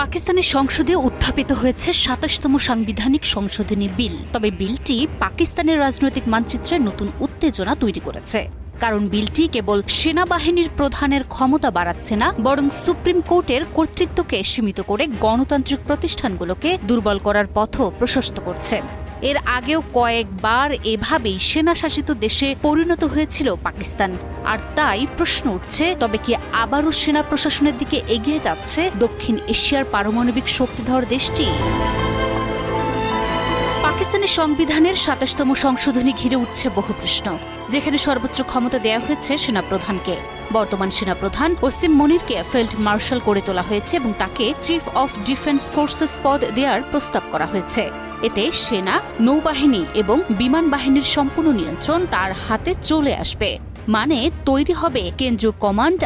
পাকিস্তানের সংসদে উত্থাপিত হয়েছে ২৭তম সাংবিধানিক সংশোধনী বিল। তবে বিলটি পাকিস্তানের রাজনৈতিক মানচিত্রে নতুন উত্তেজনা তৈরি করেছে। কারণ বিলটি কেবল সেনাবাহিনীর প্রধানের ক্ষমতা বাড়াচ্ছে না, বরং সুপ্রিম কোর্টের কর্তৃত্বকে সীমিত করে গণতান্ত্রিক প্রতিষ্ঠানগুলোকে দুর্বল করার পথও প্রশস্ত করছে। এর আগেও কয়েকবার এভাবেই সেনাশাসিত দেশে পরিণত হয়েছিল পাকিস্তান। আর তাই প্রশ্ন উঠছে, তবে কি আবারও সেনা প্রশাসনের দিকে এগিয়ে যাচ্ছে দক্ষিণ এশিয়ার পারমাণবিক শক্তিধর দেশটি? পাকিস্তানের সংবিধানের ২৭তম সংশোধনী ঘিরে উঠছে বহু প্রশ্ন, যেখানে সর্বোচ্চ ক্ষমতা দেয়া হয়েছে সেনাপ্রধানকে। বর্তমান সেনাপ্রধান ওসিম মনিরকে ফিল্ড মার্শাল করে তোলা হয়েছে এবং তাকে চিফ অফ ডিফেন্স ফোর্সেস পদ দেওয়ার প্রস্তাব করা হয়েছে। এতে সেনা, নৌবাহিনী এবং বিমান বাহিনীর সম্পূর্ণ নিয়ন্ত্রণ তার হাতে চলে আসবে। মানে তৈরি হবে কেন্দ্রীয় কমান্ড